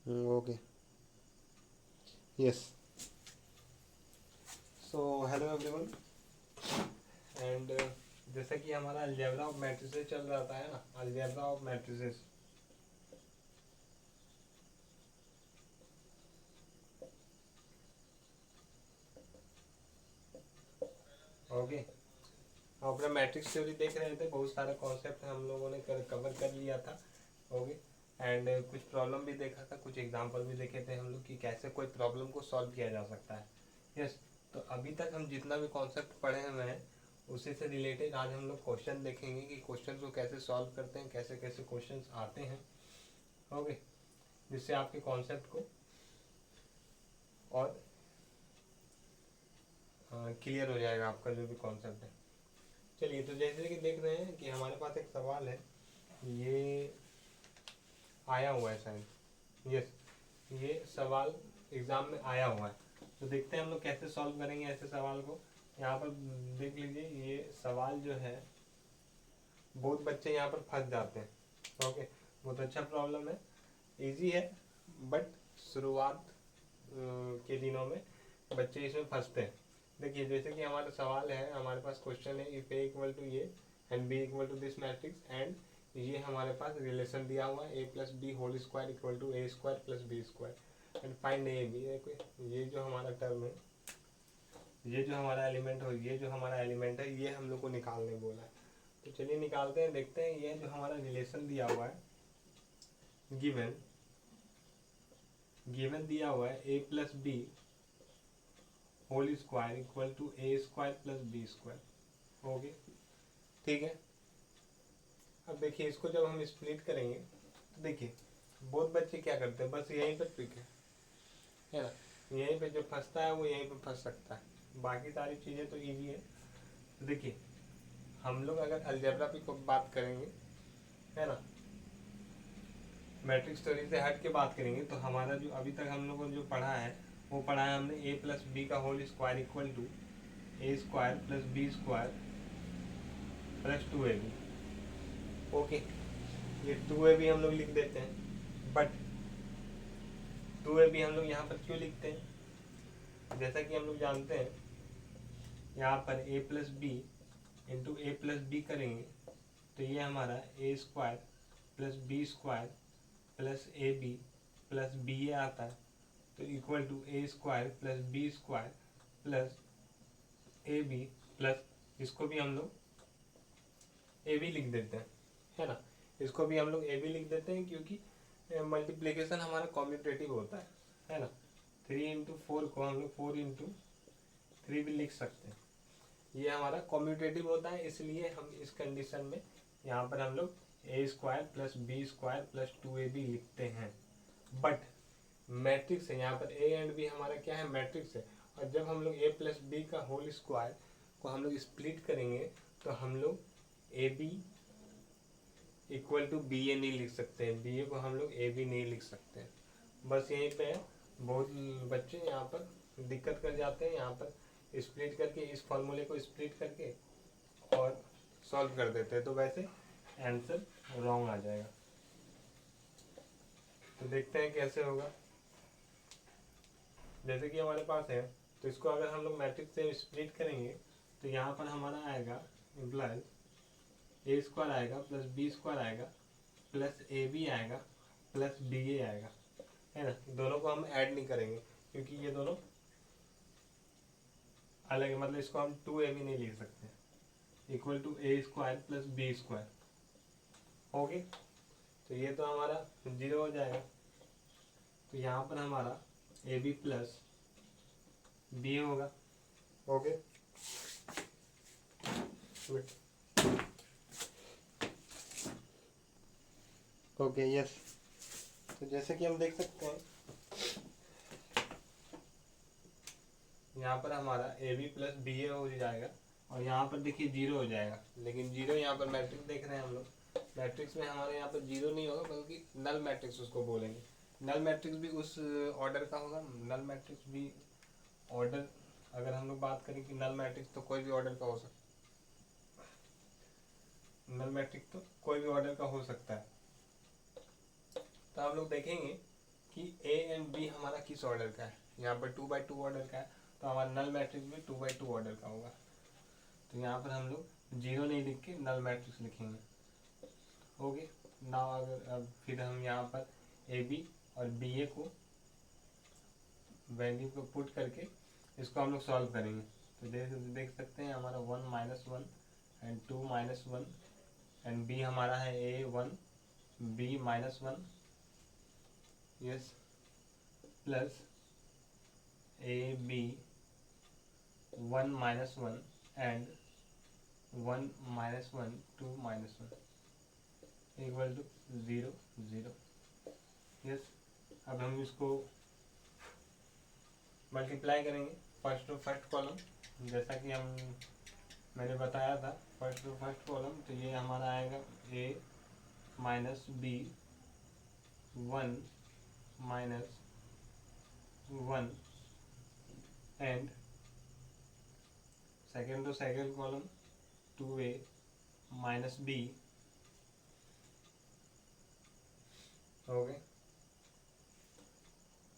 Okay, yes. So hello everyone, and जैसा कि हमारा अलजेब्रा ऑफ मैट्रिसेस चल रहा था, है ना, अलजेब्रा ऑफ मैट्रिसेस। ओके, हम अपना मैट्रिक्स थ्योरी देख रहे थे, बहुत सारे कॉन्सेप्ट हम लोगों ने कवर कर लिया था। ओके, एंड कुछ प्रॉब्लम भी देखा था, कुछ एग्जांपल भी देखे थे हम लोग कि कैसे कोई प्रॉब्लम को सॉल्व किया जा सकता है। यस, तो अभी तक हम जितना भी कॉन्सेप्ट पढ़े हुए हैं उसी से रिलेटेड आज हम लोग क्वेश्चन देखेंगे कि क्वेश्चन को कैसे सॉल्व करते हैं, कैसे कैसे क्वेश्चन आते हैं। ओके, जिससे आपके कॉन्सेप्ट को और क्लियर हो जाएगा आपका जो भी कॉन्सेप्ट है। चलिए, तो जैसे कि देख रहे हैं कि हमारे पास एक सवाल है, ये आया हुआ है शायद। यस, ये सवाल एग्जाम में आया हुआ है, तो देखते हैं हम लोग कैसे सॉल्व करेंगे ऐसे सवाल को। यहाँ पर देख लीजिए, ये सवाल जो है बहुत बच्चे यहाँ पर फंस जाते हैं। ओके, बहुत अच्छा प्रॉब्लम है, इजी है, बट शुरुआत के दिनों में बच्चे इसमें फंसते हैं। देखिए, जैसे कि हमारा सवाल है, हमारे पास क्वेश्चन है, इफ ए इक्वल टू ये and B equal to this matrix, and ये हमारे पास रिलेशन दिया हुआ है, A plus B whole square equal to A square plus B square, and find A B. ये जो हमारा टर्म है, ये जो हमारा एलिमेंट हो, ये जो हमारा एलिमेंट है, ये हम लोग को निकालने बोला है। तो चलिए निकालते हैं, देखते हैं। ये जो हमारा रिलेशन दिया हुआ है, गिवन गिवन दिया हुआ है, A plus B whole square equal to A square plus B square. Okay, ठीक है। अब देखिए, इसको जब हम स्प्लिट करेंगे तो देखिए बहुत बच्चे क्या करते हैं, बस यहीं पर पिक है ना, यहीं पे जो फंसता है वो यहीं पे फंस सकता है, बाकी सारी चीज़ें तो इजी है। तो देखिए, हम लोग अगर अलजेब्रा पे को बात करेंगे, है ना, मैट्रिक्स थ्योरी से हट के बात करेंगे, तो हमारा जो अभी तक हम लोगों ने जो पढ़ा है वो पढ़ा है हमने ए प्लस बी का whole square equal to A square plus B square plus two A B. Okay, ये टू ए बी हम लोग लिख देते हैं, बट टू ए बी हम लोग यहाँ पर क्यों लिखते हैं? जैसा कि हम लोग जानते हैं, यहाँ पर A plus B into A plus B करेंगे तो ये हमारा A square plus B square plus A B plus B A आता है, तो equal to A square plus B square plus A B plus, इसको भी हम लोग ए बी लिख देते हैं, है ना। इसको भी हम लोग ए बी लिख देते हैं क्योंकि मल्टीप्लिकेशन हमारा कॉम्यूटेटिव होता है ना। 3 into 4 को हम लोग 4 into 3 भी लिख सकते हैं, ये हमारा कॉम्यूटेटिव होता है, इसलिए हम इस कंडीशन में यहाँ पर हम लोग A square plus B square plus two A B लिखते हैं। बट मैट्रिक्स है, यहाँ पर ए एंड बी हमारा क्या है, मैट्रिक्स है, और जब हम लोग ए प्लस बी का होल स्क्वायर को हम लोग स्प्लिट करेंगे तो हम लोग A B equal to B A नहीं लिख सकते हैं, बी ए को हम लोग ए बी नहीं लिख सकते हैं। बस यहीं पे बहुत बच्चे यहाँ पर दिक्कत कर जाते हैं, यहाँ पर स्प्लिट करके इस फॉर्मूले को स्प्लिट करके और सॉल्व कर देते हैं, तो वैसे आंसर रॉन्ग आ जाएगा। तो देखते हैं कैसे होगा। जैसे कि हमारे पास है, तो इसको अगर हम लोग मैट्रिक्स से स्प्लिट करेंगे तो यहाँ पर हमारा आएगा इम्प्लाइज ए स्क्वायर आएगा प्लस बी स्क्वायर आएगा प्लस ए बी आएगा प्लस बी ए आएगा, है ना। दोनों को हम ऐड नहीं करेंगे क्योंकि ये दोनों अलग है, मतलब इसको हम टू ए बी नहीं लिख सकते, equal to A square plus B square. Okay, तो ये तो हमारा जीरो हो जाएगा, तो यहाँ पर हमारा ए बी प्लस बी होगा। Okay, okay, yes. तो जैसे कि हम देख सकते हैं, यहाँ पर हमारा ए बी प्लस बी ए हो जाएगा, और यहाँ पर देखिए जीरो हो जाएगा, लेकिन जीरो यहाँ पर मैट्रिक्स देख रहे हैं हम लोग, मैट्रिक्स में हमारे यहाँ पर जीरो नहीं होगा बल्कि नल मैट्रिक्स उसको बोलेंगे। नल मैट्रिक्स भी उस ऑर्डर का होगा, नल मैट्रिक्स भी ऑर्डर, अगर हम लोग बात करें कि नल मैट्रिक्स तो कोई भी ऑर्डर का हो सकता है, नल मैट्रिक्स तो कोई भी ऑर्डर का हो सकता है। तो हम लोग देखेंगे कि ए एंड बी हमारा किस ऑर्डर का है। यहाँ पर 2x2 ऑर्डर का है, तो हमारा नल मैट्रिक्स भी 2x2 ऑर्डर का होगा। तो यहाँ पर हम लोग 0 नहीं लिख के नल मैट्रिक्स लिखेंगे। ओके नाउ अगर अब फिर हम यहाँ पर ए बी और बी ए को वैल्यू को पुट करके इसको हम लोग सॉल्व करेंगे। तो देख सकते हैं हमारा 1 - 1 एंड 2 - 1 एंड बी हमारा है A1 B - 1 yes plus AB 1 - 1 and 1 - 1 2 - 1 equal to 0 0 yes. अब हम इसको मल्टीप्लाई करेंगे फर्स्ट टू फर्स्ट कॉलम, जैसा कि मैंने बताया था फर्स्ट टू फर्स्ट कॉलम। तो ये हमारा आएगा A minus B 1 - 1 and second to second column 2A minus B हो गए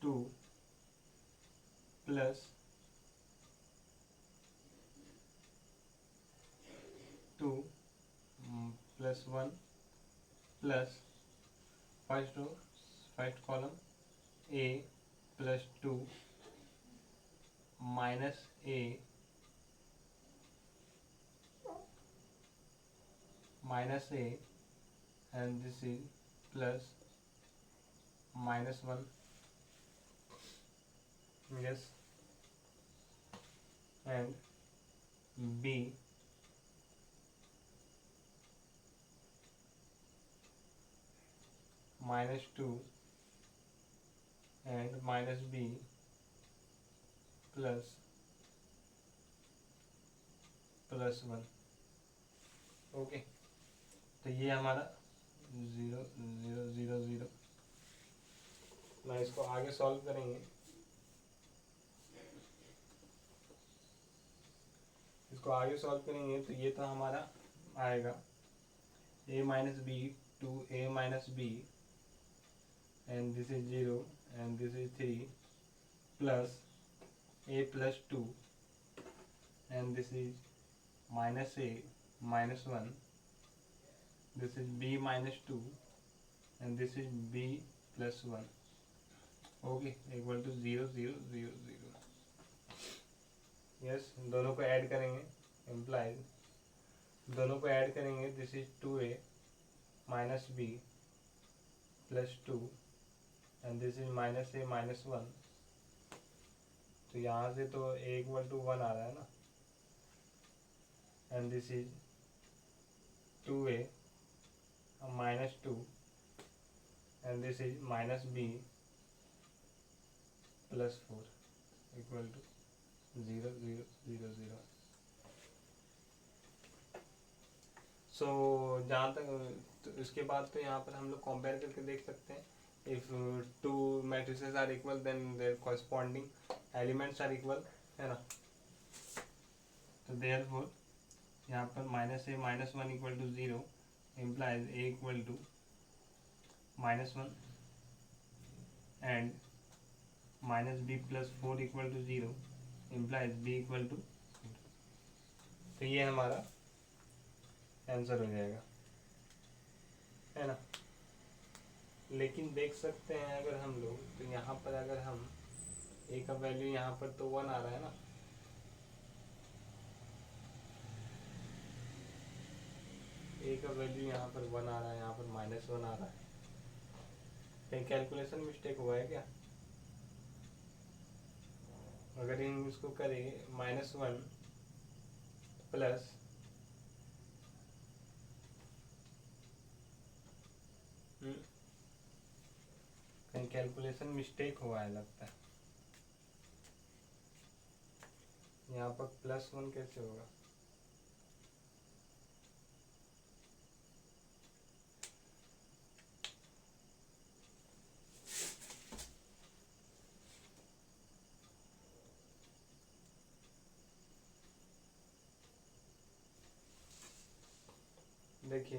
2 plus 2 plus 1 plus first column A plus 2 minus A and this is plus -1 yes and B -2 and minus B plus +1 okay. तो ये हमारा 0 0 0 0। मैं इसको आगे solve करेंगे, तो ये तो हमारा आएगा A - B 2A - B and this is 0 and this is 3 plus A plus 2 and this is minus A minus 1, this is B minus 2 and this is B plus 1 okay equal to 0 0 0 0 yes. दोनों को add करेंगे implies, दोनों को add करेंगे this is 2A minus B plus 2 and this is minus A minus 1। तो यहाँ से तो A इक्वल टू 1 आ रहा है ना, and this is 2A minus 2 and this is minus B plus 4 equal to 0 0 0 0। So जहाँ तक तो इसके बाद तो यहाँ पर हम लोग कंपेयर करके देख सकते हैं। If two matrices are equal then their corresponding elements are equal, है ना। तो देयरफॉर यहाँ पर -A minus 1 equal to 0 implies A equal to -1 and -B plus 4 equal to 0 implies B equal to. तो ये हमारा आंसर हो जाएगा, है ना। लेकिन देख सकते हैं अगर हम लोग, तो यहाँ पर अगर हम A का वैल्यू यहाँ पर तो 1 आ रहा है ना, A का वैल्यू यहाँ पर 1 आ रहा है, यहाँ पर -1 आ रहा है। कहीं कैलकुलेशन मिस्टेक हुआ है क्या? अगर हम इसको करें -1 प्लस कहीं कैलकुलेशन मिस्टेक हुआ है लगता है। यहाँ पर +1 कैसे होगा? देखिए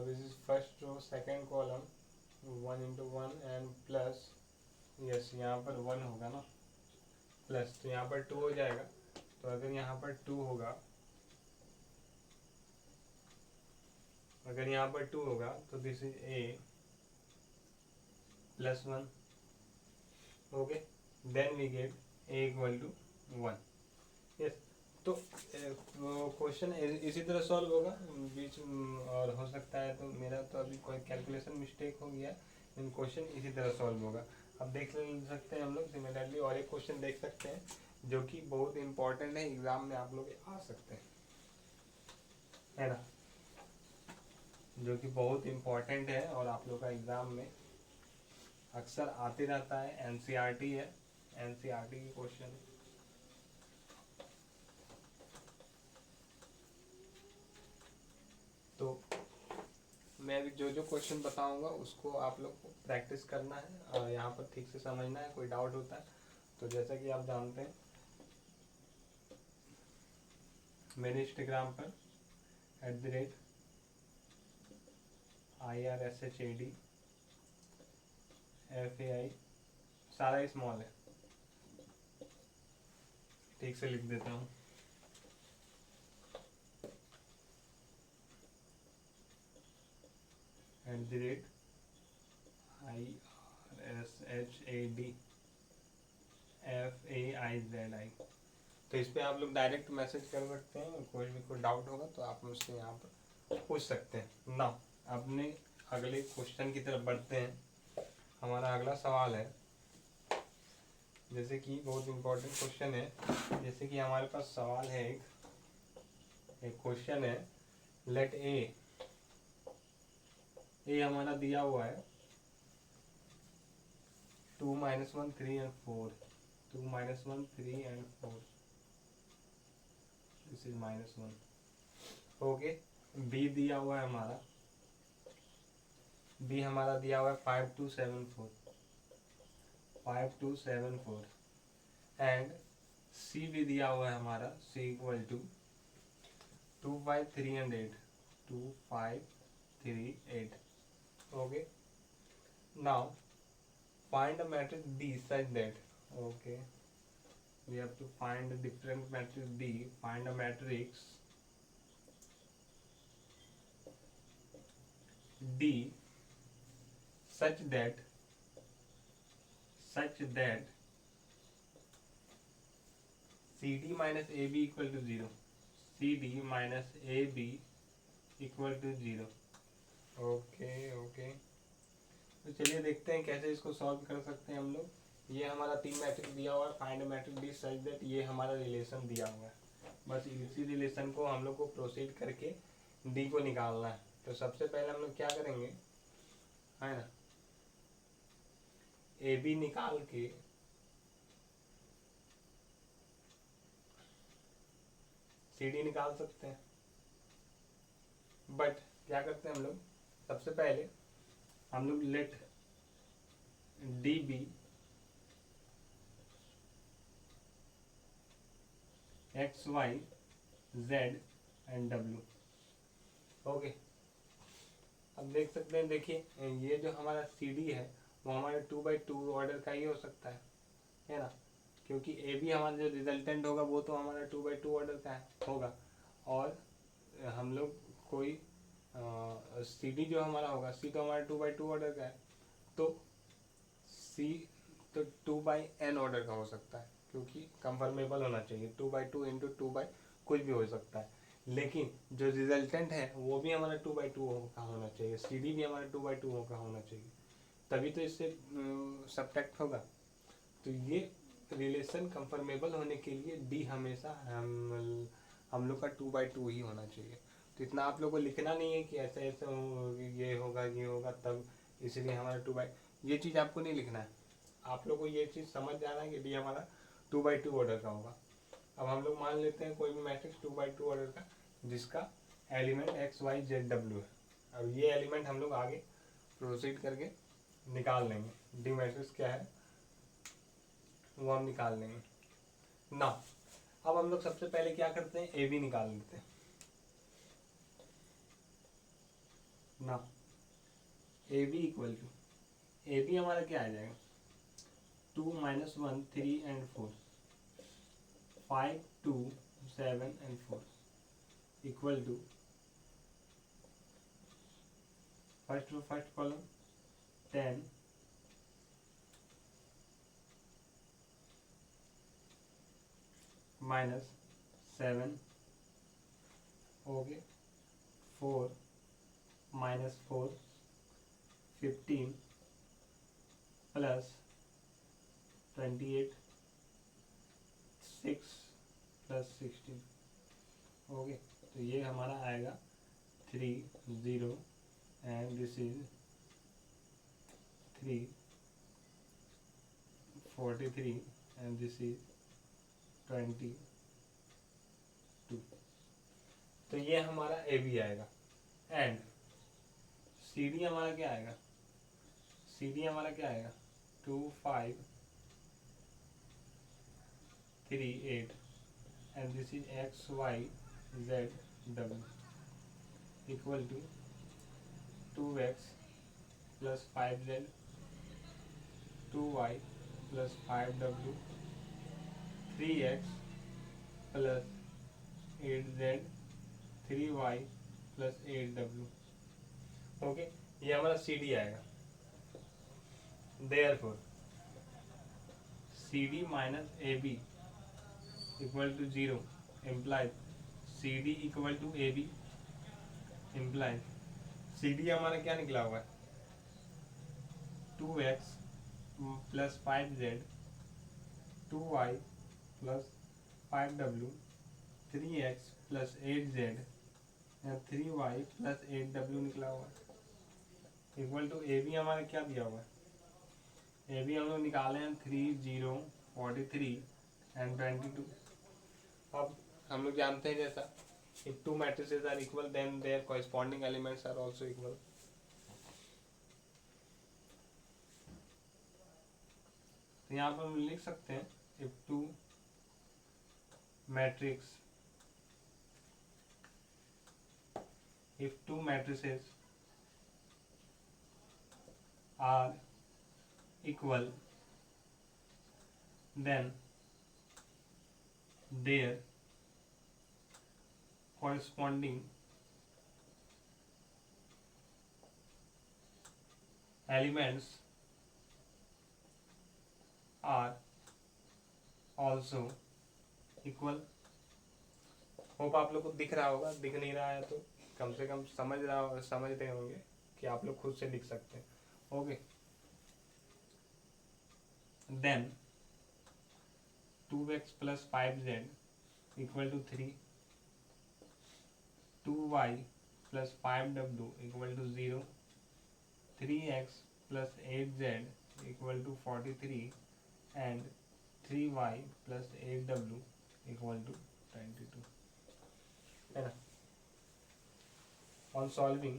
दिस इज फर्स्ट रो तो second column 1 into 1 and plus, yes यहाँ पर 1 होगा ना, प्लस तो यहाँ पर 2 हो जाएगा। तो अगर यहाँ पर 2 होगा, अगर यहाँ पर 2 होगा तो this is A plus 1। Okay, then we get A equal to 1। Yes, तो क्वेश्चन इसी तरह सॉल्व होगा बीच और हो सकता है तो मेरा तो अभी कोई कैलकुलेशन मिस्टेक हो गया, लेकिन क्वेश्चन इसी तरह सॉल्व होगा। अब देख सकते हैं हम लोग सिमिलरली और एक क्वेश्चन देख सकते हैं जो कि बहुत इंपॉर्टेंट है, एग्जाम में आप लोग आ सकते हैं, है ना, जो कि बहुत इंपॉर्टेंट है और आप लोग का एग्जाम में अक्सर आते रहता है। एनसीईआरटी है, एनसीईआरटी की क्वेश्चन। तो मैं अभी जो जो क्वेश्चन बताऊंगा उसको आप लोग को प्रैक्टिस करना है और यहाँ पर ठीक से समझना है। कोई डाउट होता है तो जैसा कि आप जानते हैं मेरे इंस्टाग्राम पर @IRSHADFAI सारा स्मॉल है, ठीक से लिख देता हूँ। @IRSHADFAIZI। तो इस पर आप लोग डायरेक्ट मैसेज कर सकते हैं, कोई भी कोई डाउट होगा तो आप मुझसे यहाँ पर पूछ सकते हैं ना। अपने अगले क्वेश्चन की तरफ बढ़ते हैं। हमारा अगला सवाल है, जैसे कि बहुत इम्पोर्टेंट क्वेश्चन है। जैसे कि हमारे पास सवाल है, एक क्वेश्चन है, लेट ए हमारा दिया हुआ है 2 - 1 3 and 4, 2 - 1 3 and 4, this is -1। Okay, B दिया हुआ है हमारा, बी हमारा दिया हुआ है 5 2 7 4, 5 2 7 4 एंड सी भी दिया हुआ है हमारा, C equal to 2 5 3 and 8, 2 5 3 8। Okay, now find a matrix B such that, okay, we have to find a different matrix B. Find a matrix D such that CD minus AB equal to 0, CD minus AB equal to 0। Okay okay, तो चलिए देखते हैं कैसे इसको solve कर सकते हैं हम लोग। ये हमारा 3 मैट्रिक्स दिया हुआ है, find matrix D such that, ये हमारा रिलेशन दिया हुआ है। बस इसी रिलेशन को हम लोग को प्रोसीड करके डी को निकालना है। तो सबसे पहले हम लोग क्या करेंगे, है ना, ए बी निकाल के सी डी निकाल सकते हैं। बट क्या करते हैं हम लोग, सबसे पहले हम लोग let D be X Y Z and W. Okay, अब देख सकते हैं, देखिए ये जो हमारा सी डी है वो हमारे 2/2 ऑर्डर का ही हो सकता है ना, क्योंकि ए बी हमारा जो रिजल्टेंट होगा वो तो हमारा 2/2 ऑर्डर का होगा। और हम लोग कोई सी डी जो हमारा होगा, सी तो हमारा 2/2 ऑर्डर का है, तो सी तो 2/n ऑर्डर का हो सकता है, क्योंकि कंफर्मेबल होना चाहिए। 2/2 इंटू 2/ कुछ भी हो सकता है, लेकिन जो रिजल्टेंट है वो भी हमारा 2/2 का होना चाहिए, सी डी भी हमारा 2/2 का होना चाहिए, तभी तो इससे सब्ट्रैक्ट होगा। तो ये रिलेशन कंफर्मेबल होने के लिए डी हमेशा हम लोग का 2/2 ही होना चाहिए। तो इतना आप लोग को लिखना नहीं है कि ऐसे ऐसे ये होगा तब, इसलिए हमारा 2/, ये चीज़ आपको नहीं लिखना है। आप लोग को ये चीज़ समझ जाना है कि डी हमारा 2/2 ऑर्डर का होगा। अब हम लोग मान लेते हैं कोई भी मैट्रिक्स 2/2 ऑर्डर का जिसका element X Y Z W है। अब ये एलिमेंट हम लोग आगे प्रोसीड करके निकाल लेंगे। डी मैट्रिक्स क्या है वो हम निकाल लेंगे ना। अब हम लोग सबसे पहले क्या करते हैं, ए बी निकाल लेते हैं ना। A B equal to, A B हमारा क्या आ जाएगा, 2 - 1 3 and 4, 5 2 7 and 4 equal to first column 10 - 7 हो गए, 4 - 4 15 प्लस 28 6 प्लस 16 हो गए। तो ये हमारा आएगा 3 0 and this is 3 43 and this is 22। तो ये हमारा ए बी आएगा। एंड सी डी हमारा क्या आएगा, सी डी हमारा क्या आएगा, 2 5 3 8 and this is X Y Z W equal to 2x plus 5z 2y plus 5w 3x plus 8z 3y plus 8w। Okay, ये हमारा सी डी आएगा। Therefore C D minus A B equal to 0 implies C D equal to A B implies C D हमारा क्या निकला हुआ है, 2x plus 5z 2y plus 5w 3x plus 8z 3y plus 8w निकला हुआ है equal to A B हमारा क्या दिया हुआ है, ए बी हम लोग निकाले हैं 3 0 43 एंड 22। अब हम लोग जानते हैं जैसा if two matrices are equal then their corresponding elements are also equal। तो यहाँ पर हम लिख सकते हैं if two matrices are equal then their corresponding elements are also equal। Hope आप लोग को दिख रहा होगा, दिख नहीं रहा है तो कम से कम समझते होंगे कि आप लोग खुद से लिख सकते हैं। Okay, then 2x plus 5z equal to 3, 2y plus 5w equal to 0, 3x plus 8z equal to 43 and 3y plus 8w equal to 22 है ना। On solving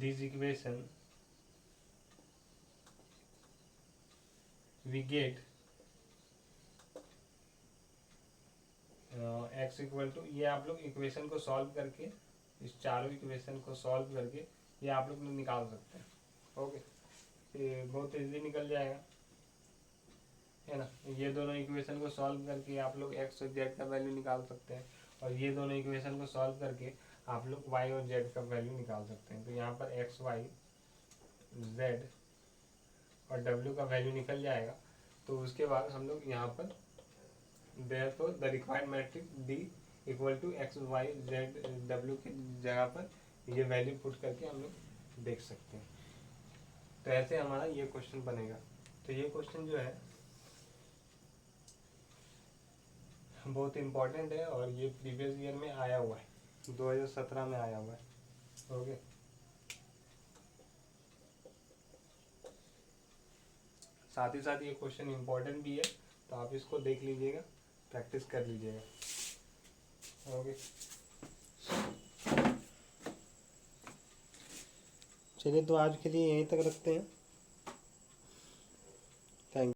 this equation we get x equal to, ये आप लोग equation को solve करके, इस चारों equation को सॉल्व करके ये आप लोग निकाल सकते हैं। ओके, ये बहुत इजी निकल जाएगा है ना। ये दोनों इक्वेशन को सॉल्व करके आप लोग x और z का वैल्यू निकाल सकते हैं और ये दोनों इक्वेशन को सॉल्व करके आप लोग y और z का वैल्यू निकाल सकते हैं। तो यहाँ पर x y z और w का वैल्यू निकल जाएगा। तो उसके बाद हम लोग यहाँ पर therefore the required matrix D equal to X Y Z W की जगह पर ये वैल्यू पुट करके हम लोग देख सकते हैं। तो ऐसे हमारा ये क्वेश्चन बनेगा। तो ये क्वेश्चन जो है बहुत इम्पोर्टेंट है और ये प्रीवियस ईयर में आया हुआ है, 2017 में आया हुआ है। ओके, साथ ही साथ ये क्वेश्चन इम्पोर्टेंट भी है, तो आप इसको देख लीजिएगा, प्रैक्टिस कर लीजिएगा। ओके, चलिए तो आज के लिए यहीं तक रखते हैं। Thank you.